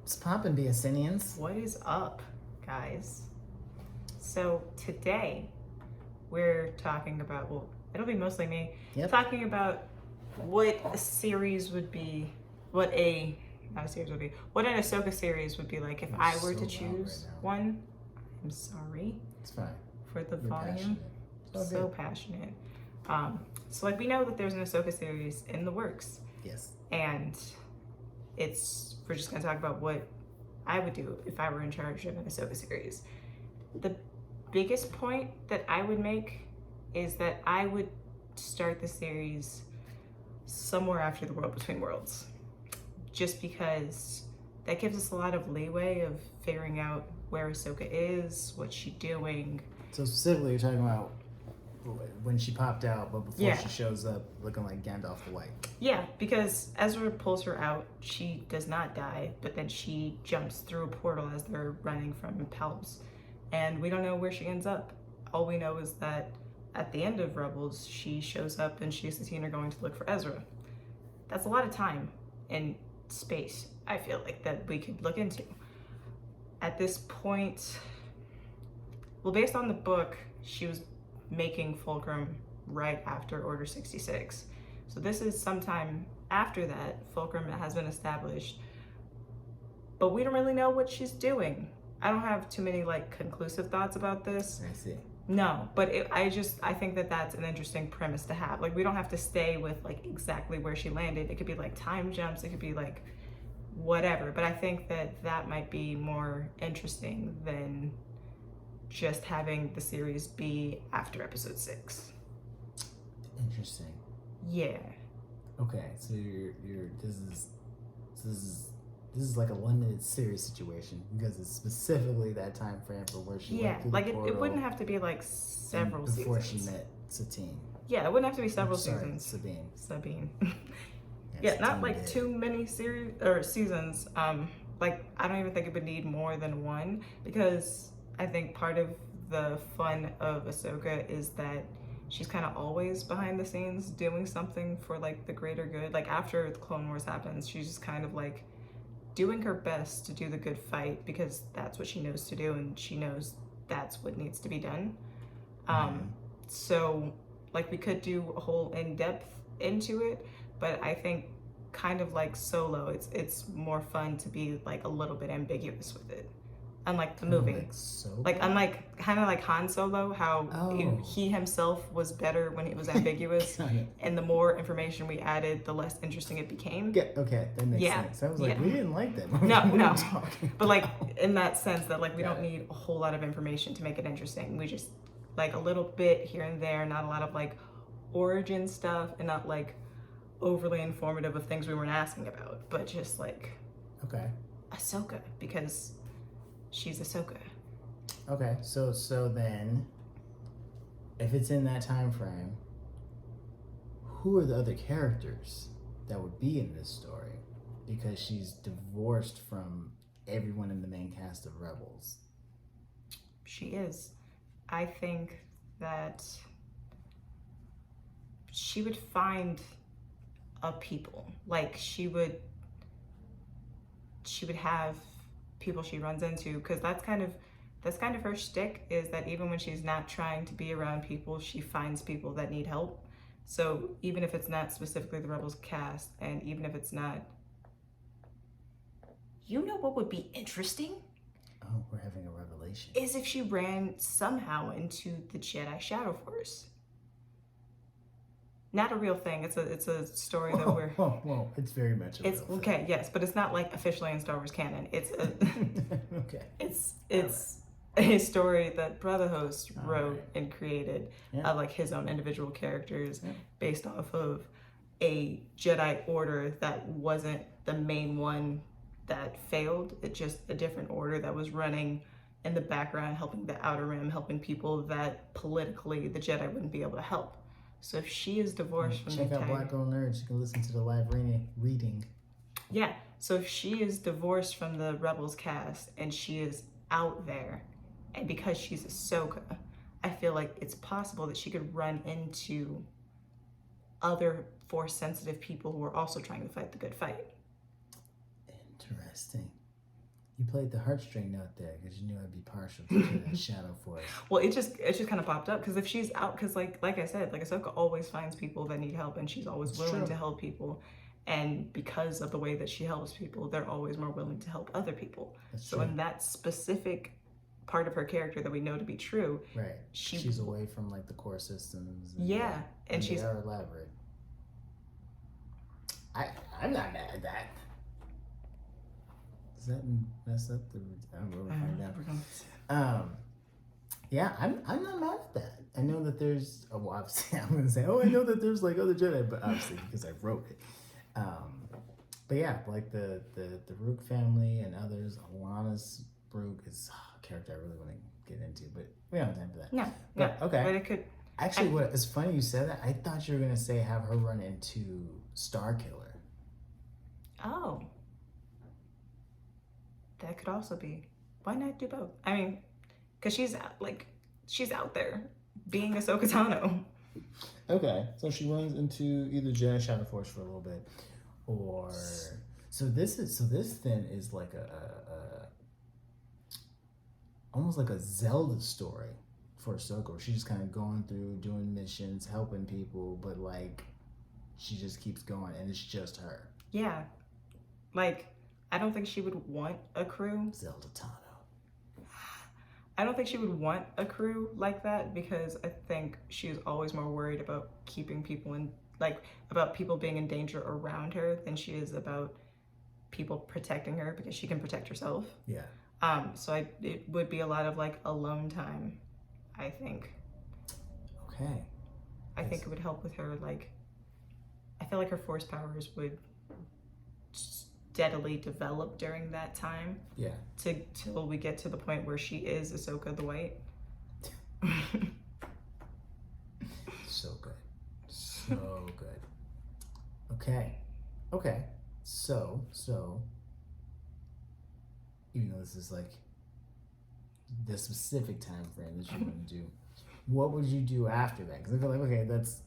What's poppin', BSNians? What is up, guys? So today we're talking about, well, it'll be mostly me, talking about what a series would be, what an Ahsoka series would be like if I were to choose one. I'm sorry. It's fine. For the volume. Passionate. So passionate. So like we know that there's an Ahsoka series in the works. Yes. And we're just gonna talk about what I would do if I were in charge of an Ahsoka series. The biggest point that I would make is that I would start the series somewhere after the World Between Worlds, just because that gives us a lot of leeway of figuring out where Ahsoka is, what's she doing. So specifically, you're talking about when she popped out, but before she shows up looking like Gandalf the White. Yeah, because Ezra pulls her out. She does not die, but then she jumps through a portal as they're running from Palps. And we don't know where she ends up. All we know is that at the end of Rebels, she shows up and she's the teen are going to look for Ezra. That's a lot of time and space, I feel like, that we could look into. At this point, well, based on the book, she was making Fulcrum right after Order 66. So this is sometime after that. Fulcrum has been established, but we don't really know what she's doing. I don't have too many conclusive thoughts about this. I see. No, but I think that that's an interesting premise to have. Like, we don't have to stay with exactly where she landed. It could be time jumps. It could be whatever. But I think that might be more interesting than just having the series be after episode 6. Interesting. Yeah. Okay, so this is like a limited series situation because it's specifically that time frame for where she went through the portal. It wouldn't have to be several seasons before she met Satine. Yeah, it wouldn't have to be several seasons. Sabine. Yeah, not too many series or seasons. I don't even think it would need more than one, because I think part of the fun of Ahsoka is that she's kind of always behind the scenes doing something for the greater good. After the Clone Wars happens, she's just kind of doing her best to do the good fight because that's what she knows to do and she knows that's what needs to be done. So we could do a whole in-depth into it, but I think kind of like Solo, it's more fun to be a little bit ambiguous with it. Unlike the movie. Unlike kind of like Han Solo, how he himself was better when it was ambiguous, and the more information we added, the less interesting it became. Yeah, okay, that makes sense. I was we didn't like that movie. No. But in that sense that we don't need a whole lot of information to make it interesting. We just a little bit here and there, not a lot of origin stuff, and not overly informative of things we weren't asking about, but just okay, Ahsoka, because she's Ahsoka. Okay, so then, if it's in that time frame, who are the other characters that would be in this story? Because she's divorced from everyone in the main cast of Rebels. She is. I think that she would find a people. She would have people she runs into, because that's kind of her shtick, is that even when she's not trying to be around people, she finds people that need help. So even if it's not specifically the Rebels cast, and even if it's not, what would be interesting? Oh, we're having a revelation. Is if she ran somehow into the Jedi Shadow Force. Not a real thing. It's a story that we're. Whoa! It's very much a real thing. Okay, yes, but it's not officially in Star Wars canon. It's a. Okay. It's a story that Sista-Host wrote and created of his own individual characters based off of a Jedi Order that wasn't the main one that failed. It's just a different order that was running in the background, helping the Outer Rim, helping people that politically the Jedi wouldn't be able to help. So if she is divorced from Check out Black Girl Nerds. You can listen to the live reading. Yeah. So if she is divorced from the Rebels cast and she is out there, and because she's Ahsoka, I feel like it's possible that she could run into other Force sensitive people who are also trying to fight the good fight. Interesting. You played the heartstring note there because you knew I'd be partial to that Shadow Force. Well, it just kind of popped up because if she's out, because like I said, like Ahsoka always finds people that need help, and she's always willing to help people. And because of the way that she helps people, they're always more willing to help other people. So in that specific part of her character that we know to be true, right, she's away from like the core systems. And she's they are elaborate. I'm not mad at that. Does that mess up the? I don't know. Yeah, I'm not mad at that. I know that there's. Oh, well, obviously, I'm gonna say, I know that there's like other Jedi, but obviously because I wrote it. But yeah, like the Rook family and others. Alana's Rook is a character I really want to get into, but we don't have time for that. No, okay. But it could. Actually, what it's funny you said that. I thought you were gonna say have her run into Starkiller. Oh. That could also be. Why not do both? I mean, because she's out there being Ahsoka Tano. Okay, so she runs into either Jedi Shadow Force for a little bit, or this then is like a almost like a Zelda story for Ahsoka, where she's just kind of going through doing missions, helping people, but like she just keeps going, and it's just her. Yeah, like. I don't think she would want a crew. Zelda Tano. I don't think she would want a crew like that because I think she's always more worried about keeping people about people being in danger around her than she is about people protecting her because she can protect herself. Yeah. So it would be a lot of like alone time, I think. Okay. I think it would help with her, like, I feel like her force powers would steadily develop during that time. Yeah. Till we get to the point where she is Ahsoka the White. So good. So good. Okay. So even though this is like the specific time frame that you want to do, what would you do after that? Because I feel like, okay, that's,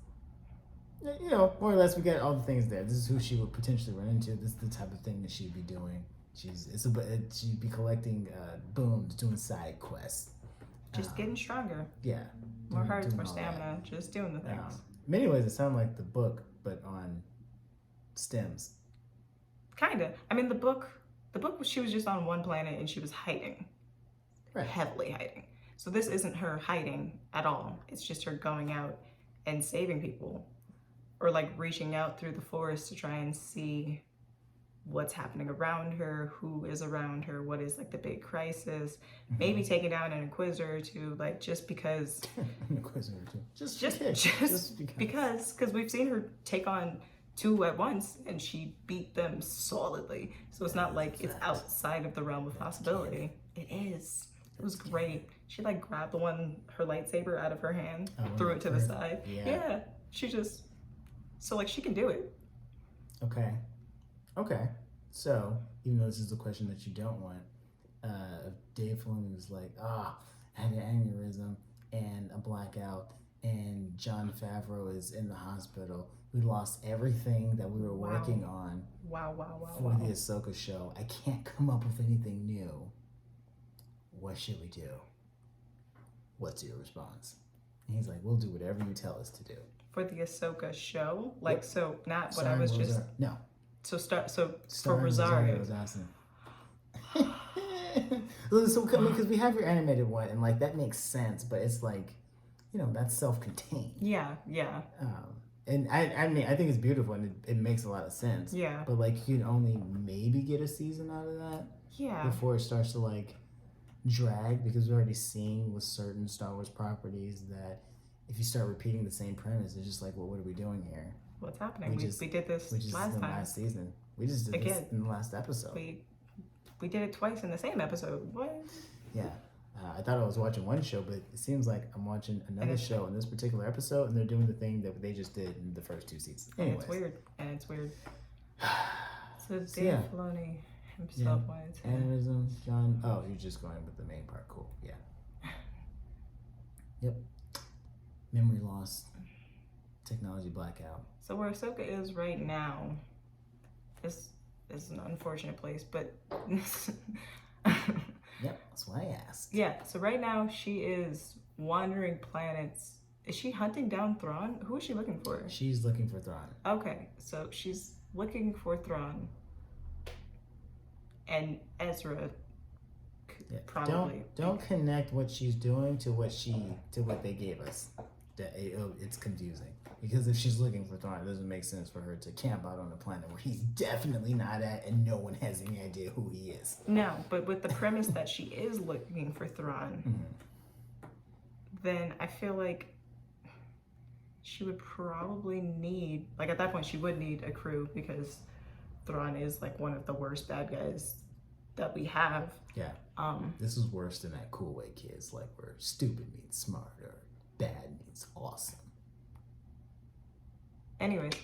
you know, more or less we got all the things there. This is who she would potentially run into. This is the type of thing that she'd be doing. She'd be collecting booms, doing side quests. Just getting stronger. Yeah. More hearts, more stamina, just doing the things. In many ways it sounds like the book, but on stems. Kinda. I mean, the book, she was just on one planet and she was hiding. Right. Heavily hiding. So this isn't her hiding at all. It's just her going out and saving people. Or like reaching out through the forest to try and see what's happening around her, who is around her, what is like the big crisis, maybe taking down an Inquisitor or two, like just because. An Inquisitor or two. Just because we've seen her take on 2 at once and she beat them solidly. So it's not like it's outside of the realm of possibility. It is. It was great. She like grabbed her lightsaber out of her hand, threw it to the side. Yeah. She just. So, like, she can do it. Okay. So, even though this is a question that you don't want, Dave Filoni was like, I had an aneurysm and a blackout, and Jon Favreau is in the hospital. We lost everything that we were working on for the Ahsoka show. I can't come up with anything new. What should we do? What's your response? And he's like, we'll do whatever you tell us to do. For the Ahsoka show? Like, so not what Starring I was just... No. So for Rosario. Was awesome. Because we have your animated one, and like that makes sense, but it's like, you know, that's self-contained. Yeah. And I mean, I think it's beautiful, and it makes a lot of sense. Yeah. But like, you'd only maybe get a season out of that. Yeah. Before it starts to like drag, because we're already seeing with certain Star Wars properties that if you start repeating the same premise, it's just like, well, what are we doing here? What's happening? We did this last season. We just did this in the last episode. We did it twice in the same episode. What? Yeah. I thought I was watching one show, but it seems like I'm watching another show in this particular episode, and they're doing the thing that they just did in the first 2 seasons. Anyways. And it's weird. So Dave Filoni himself wanted to... Aneurysm, John... Oh, you're just going with the main part. Cool. Yeah. Yep. Memory loss. Technology blackout. So where Ahsoka is right now is an unfortunate place, but Yep, that's why I asked. Yeah, so right now she is wandering planets. Is she hunting down Thrawn? Who is she looking for? She's looking for Thrawn. Okay, so she's looking for Thrawn. And Ezra probably. Don't connect what she's doing to what they gave us. It's confusing. Because if she's looking for Thrawn, it doesn't make sense for her to camp out on a planet where he's definitely not at and no one has any idea who he is. No, but with the premise that she is looking for Thrawn, then I feel like she would probably need, like at that point she would need a crew, because Thrawn is like one of the worst bad guys that we have. Yeah. This is worse than that Cool Way Kids, like where stupid means smart or bad means awesome. Anyways,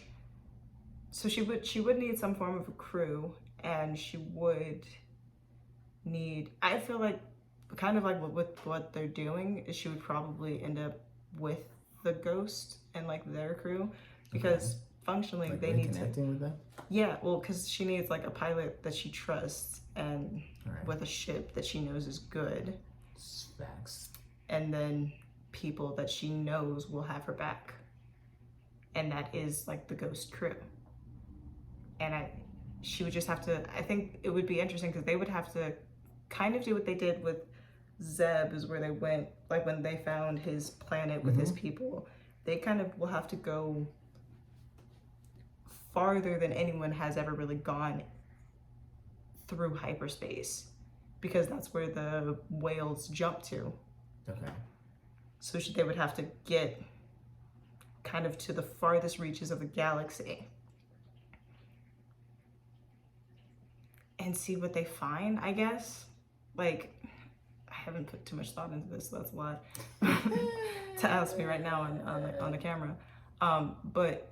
so she would need some form of a crew, and she would need, I feel like, kind of like with what they're doing, is she would probably end up with the Ghost and like their crew, because functionally like they need to connecting with them. Yeah, well, because she needs like a pilot that she trusts, and with a ship that she knows is good. Facts. And then people that she knows will have her back. And that is like the Ghost crew. And she would just have to, I think it would be interesting because they would have to kind of do what they did with Zeb, is where they went, like when they found his planet with his people, they kind of will have to go farther than anyone has ever really gone through hyperspace, because that's where the whales jump to. Okay. So they would have to get kind of to the farthest reaches of the galaxy and see what they find, I guess. Like, I haven't put too much thought into this, so that's a lot to ask me right now on the camera. But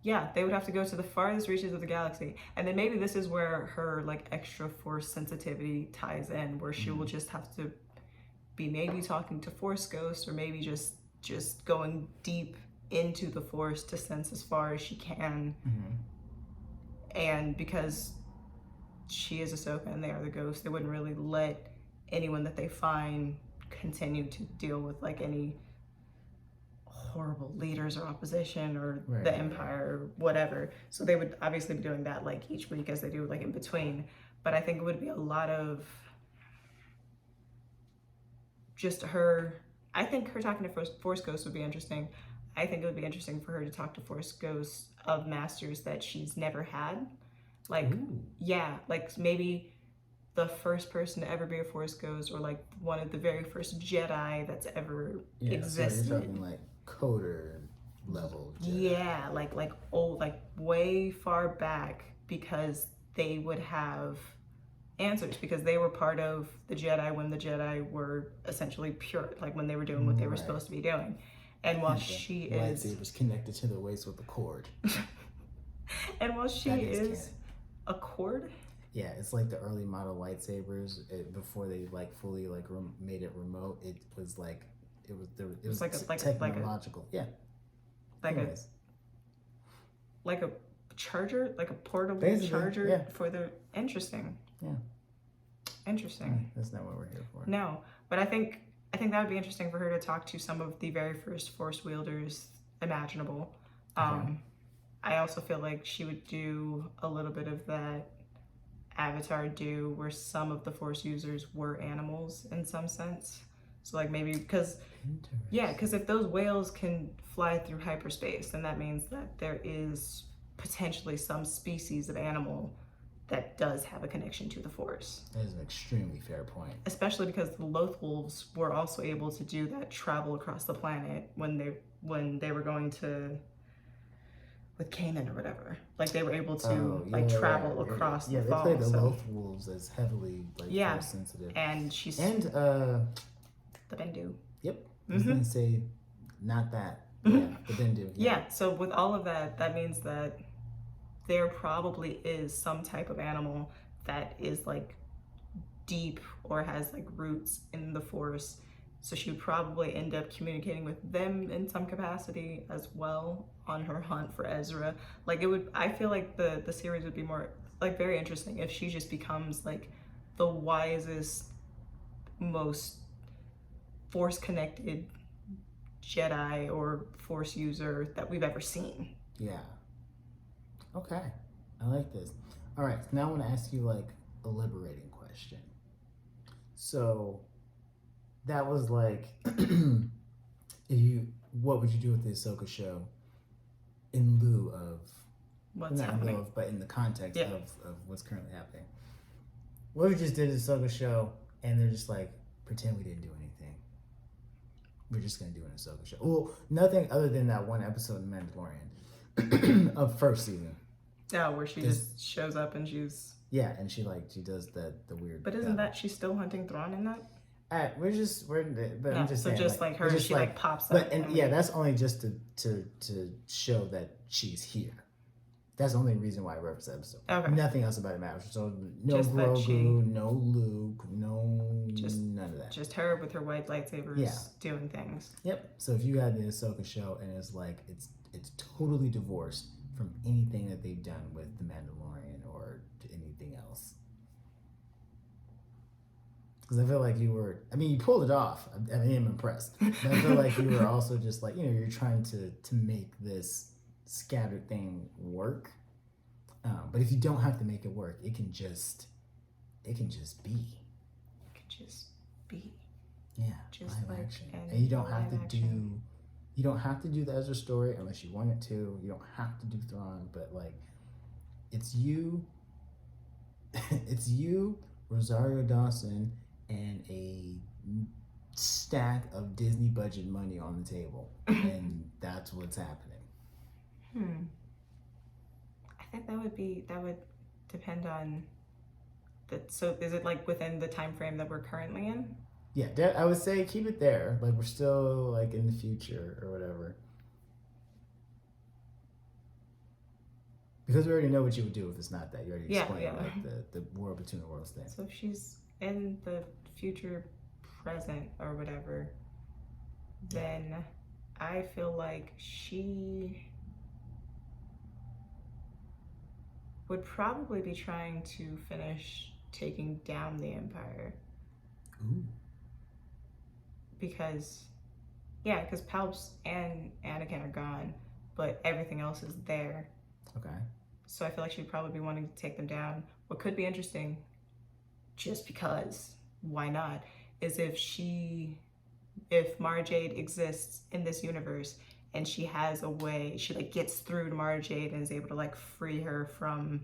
yeah, they would have to go to the farthest reaches of the galaxy. And then maybe this is where her like extra force sensitivity ties in, where she will just have to be maybe talking to Force Ghosts, or maybe just going deep into the Force to sense as far as she can. And because she is Ahsoka and they are the Ghosts, they wouldn't really let anyone that they find continue to deal with like any horrible leaders or opposition or the Empire or whatever. So they would obviously be doing that like each week, as they do like in between. But I think it would be a lot of just her, I think her talking to Force Ghosts would be interesting. I think it would be interesting for her to talk to Force Ghosts of masters that she's never had. Like, yeah, like maybe the first person to ever be a Force Ghost, or like one of the very first Jedi that's ever existed. So you're talking like Coder level Jedi. Yeah, like old, like way far back, because they would have answers, because they were part of the Jedi when the Jedi were essentially pure, like when they were doing what they were supposed to be doing. And while she is lightsabers connected to the waist with a cord. And while she is a cord, yeah, it's like the early model lightsabers. Before they like fully like made it remote, it was like it was like technological. like a charger, like a portable charger for the interesting. That's not what we're here for. No, but I think that would be interesting for her to talk to some of the very first Force wielders imaginable. I also feel like she would do a little bit of that Avatar do, where some of the Force users were animals in some sense. So like maybe because if those whales can fly through hyperspace, then that means that there is potentially some species of animal that does have a connection to the Force. That is an extremely fair point. Especially because the Loth Wolves were also able to do that travel across the planet when they were going to with Kanan or whatever. Like they were able to travel across the fall. Yeah, they play the Loth Wolves as heavily Force sensitive. And she's the Bendu. Yep. I was gonna say not that. Yeah, the Bendu. Yeah, so with all of that, that means that there probably is some type of animal that is like deep or has like roots in the Force. So she would probably end up communicating with them in some capacity as well on her hunt for Ezra. Like I feel like the series would be more like very interesting if she just becomes like the wisest, most force connected Jedi or force user that we've ever seen. Yeah. Okay. I like this. All right. Now I want to ask you like a liberating question. So that was like, what would you do with the Ahsoka show in lieu of What's not happening? in lieu of, but in the context Yeah. of what's currently happening? What if we just did the Ahsoka show and they're just like, pretend we didn't do anything. We're just gonna do an Ahsoka show. Well, nothing other than that one episode of Mandalorian of first season. Yeah, where she just shows up and she's. Yeah, and she does the weird. But isn't that she's still hunting Thrawn in that? But I'm just so saying. just like her, just she like pops up. But and yeah, that's only just to show that she's here. That's the only reason why I reference the episode. Okay. Nothing else about it matters. So no Just that Grogu, no Luke, none of that. Just her with her white lightsabers doing things. Yep. So if you had the Ahsoka show and it's like it's totally divorced from anything that they've done with the Mandalorian or anything else. Because I feel like you pulled it off. I am impressed. But I feel like you were also just like, you're trying to make this scattered thing work. But if you don't have to make it work, it can just be. It could just be. Yeah. Just live like action. And you don't have to do the Ezra story unless you want it to. You don't have to do Thrawn, but like it's you Rosario Dawson, and a stack of Disney budget money on the table. And that's what's happening. I think that would depend on so is it like within the time frame that we're currently in? Yeah, I would say keep it there. Like we're still like in the future or whatever. Because we already know what you would do if it's not that. You already explained like the world between the worlds thing. So if she's in the future present or whatever, then I feel like she would probably be trying to finish taking down the Empire. Ooh. Because Palps and Anakin are gone, but everything else is there. Okay. So I feel like she'd probably be wanting to take them down. What could be interesting, just because, why not, is if Mara Jade exists in this universe and she has a way, she like gets through to Mara Jade and is able to like free her from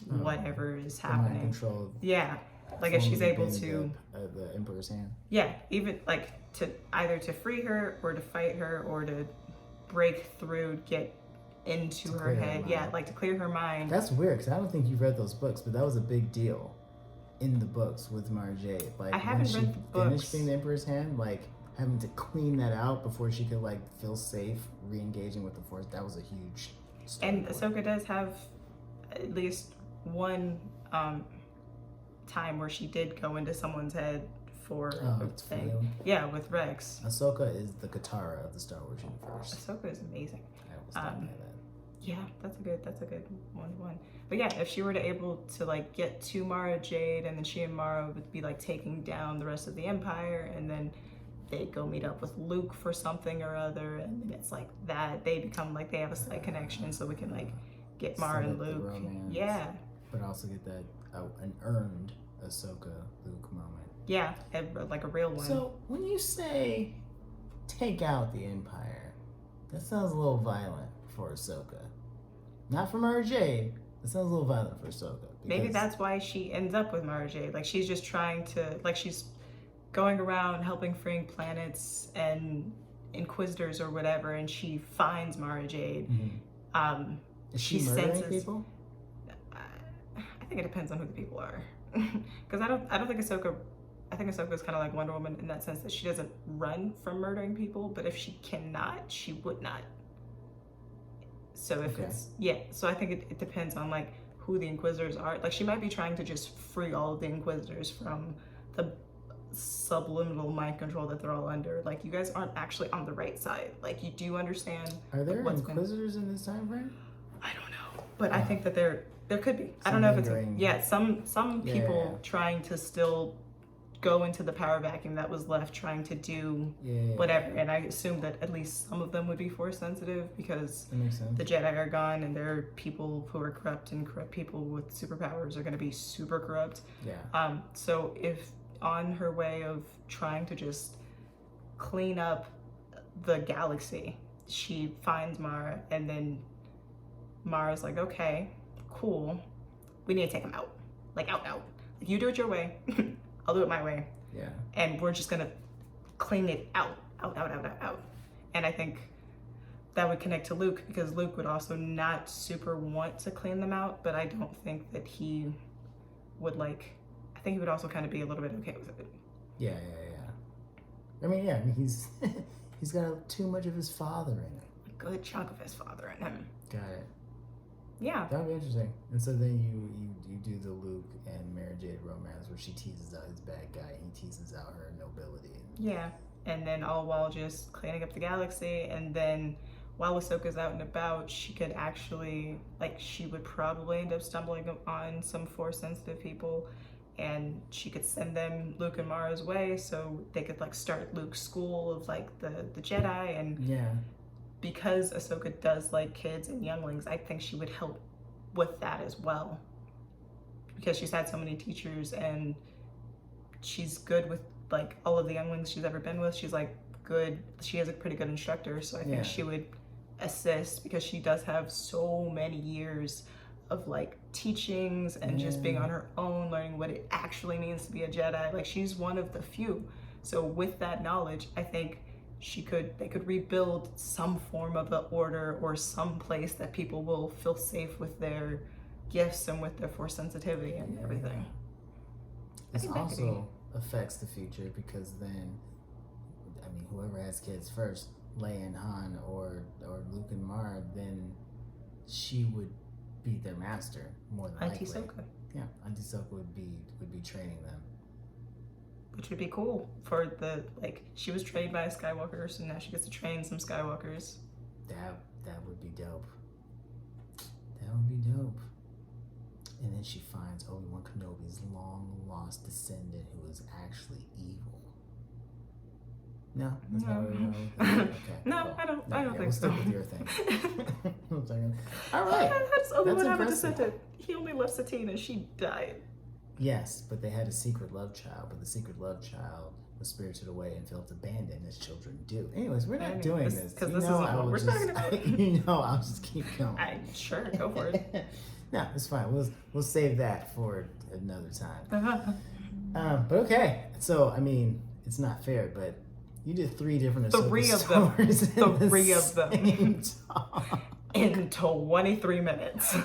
whatever is happening. Mind control. Yeah. Like if she's able to the Emperor's hand. Yeah, even like to either to free her or to fight her or to break through, get into her head. Yeah, like to clear her mind. That's weird because I don't think you read those books, but that was a big deal in the books with Mara Jade. Like I haven't read the books. Finished being the Emperor's hand, like having to clean that out before she could like feel safe re-engaging with the Force. That was a huge story. And Ahsoka does have at least one time where she did go into someone's head for a thing. Real? Yeah, with Rex. Ahsoka is the Katara of the Star Wars universe. Ahsoka is amazing. I will stop by that. Yeah, that's a good one. But yeah, if she were to able to like get to Mara Jade and then she and Mara would be like taking down the rest of the Empire and then they'd go meet up with Luke for something or other and then it's like that they become like they have a slight connection so we can like get Mara and Luke. Yeah. But also get that an earned Ahsoka Luke moment. Yeah, like a real one. So when you say take out the Empire, that sounds a little violent for Ahsoka. Not for Mara Jade. It sounds a little violent for Ahsoka. Maybe that's why she ends up with Mara Jade. Like she's just trying to, like she's going around helping freeing planets and Inquisitors or whatever, and she finds Mara Jade. Mm-hmm. Is she murdering people? I think it depends on who the people are. Because I don't think Ahsoka. I think Ahsoka is kind of like Wonder Woman in that sense that she doesn't run from murdering people, but if she cannot, she would not. So if so I think it depends on like who the Inquisitors are. Like she might be trying to just free all of the Inquisitors from the subliminal mind control that they're all under. Like you guys aren't actually on the right side. Like you do understand. Are there Inquisitors in this time frame? I don't know, but I think that they're There could be. I don't know if it's lingering- some Yeah. people trying to still go into the power vacuum that was left, trying to do Yeah. whatever. And I assume that at least some of them would be force sensitive because That makes sense. the Jedi are gone, and there are people who are corrupt, and corrupt people with superpowers are going to be super corrupt. Yeah. So if on her way of trying to just clean up the galaxy, she finds Mara, and then Mara's like, okay, cool, we need to take him out. Like, out. You do it your way, I'll do it my way. Yeah. And we're just gonna clean it out. And I think that would connect to Luke, because Luke would also not super want to clean them out, but I don't think that he would I think he would also kind of be a little bit okay with it. Yeah. I mean, he's got too much of his father in him. A good chunk of his father in him. Got it. Yeah. That would be interesting. And so then you do the Luke and Mary Jade romance where she teases out his bad guy and he teases out her nobility. Yeah. And then all while just cleaning up the galaxy, and then while Ahsoka's out and about, she could actually, she would probably end up stumbling on some Force-sensitive people, and she could send them Luke and Mara's way so they could, start Luke's school of, the Jedi, and Yeah. because Ahsoka does like kids and younglings, I think she would help with that as well. Because she's had so many teachers, and she's good with, all of the younglings she's ever been with. She's, good. She has a pretty good instructor, so I think she would assist, because she does have so many years of teachings and just being on her own, learning what it actually means to be a Jedi. She's one of the few. So with that knowledge, I think they could rebuild some form of the order, or some place that people will feel safe with their gifts and with their force sensitivity and everything. This also affects the future, because then, whoever has kids first, Leia and Han or Luke and Mara, then she would be their master more than likely. Auntie Ahsoka. Yeah, Auntie Ahsoka would be training them. Which would be cool for the, she was trained by a Skywalker, so now she gets to train some Skywalkers. That would be dope. That would be dope. And then she finds Obi-Wan Kenobi's long-lost descendant who is actually evil. No? That's not what we're going with? Okay. No, cool. I don't think we'll so. stick with your thing. All right. How does Obi-Wan have a impressive. descendant? He only left Satine and she died. Yes, but they had a secret love child, but the secret love child was spirited away and felt abandoned, as children do. Anyways, we're not doing this. Because this isn't what we're talking about. I'll just keep going. Sure, go for it. No, it's fine. We'll save that for another time. But okay. So, it's not fair, but you did 3 different Three of them. Three of them. In 23 minutes.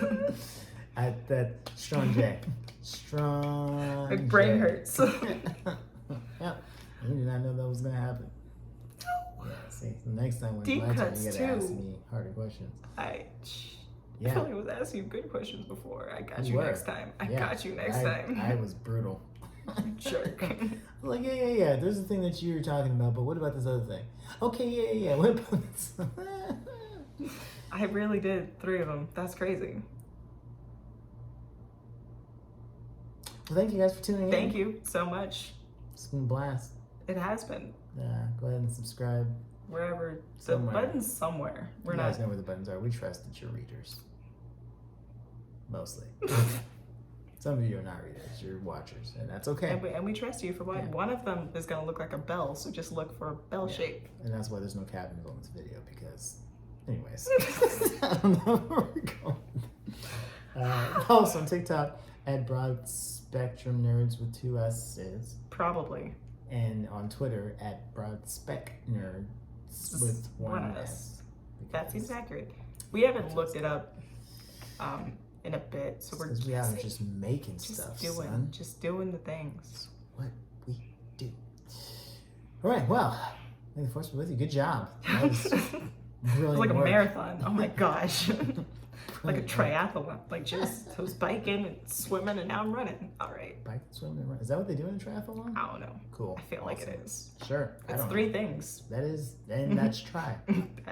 That strong J. Strong. My brain J. hurts. Yeah. You did not know that was going to happen. Yeah, see, the next time when Deep my turn, cuts you got to ask me harder questions. I Yeah. feel like I was asking you good questions before. I got You you were. next time. I Yeah. got you next time. I was brutal. Jerk. Yeah. There's a thing that you were talking about, but what about this other thing? Okay, yeah. What about this? I really did 3 of them. That's crazy. Well, thank you guys for tuning in. Thank you so much. It's been a blast. It has been. Go ahead and subscribe. Wherever. The Somewhere. button's somewhere. We're You not. guys know where the buttons are. We trust that you're readers. Mostly. Some of you are not readers. You're watchers, and that's okay. And we trust you for what? Yeah. One of them is going to look like a bell, so just look for a bell shape. And that's why there's no cabins on this video, because, anyways, I don't know where we're going. Also on TikTok at Broad Spectrum Nerds with 2 S's. Probably. And on Twitter at Broad Spec Nerds with 1 S. That seems accurate. We haven't looked it up in a bit, so we're because we haven't just making stuff, son. Just doing the things. What we do. All right, well, may the force be with you. Good job. That was brilliant. It's like a work. marathon. Oh my gosh. Like a triathlon. I was biking and swimming, and now I'm running. All right. Bike, swim, and run. Is that what they do in a triathlon? I don't know. Cool. I feel like Awesome. it is. Sure. I It's don't 3 know. things. That is, and that's try.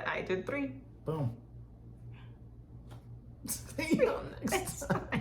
I did 3. Boom. See you next time.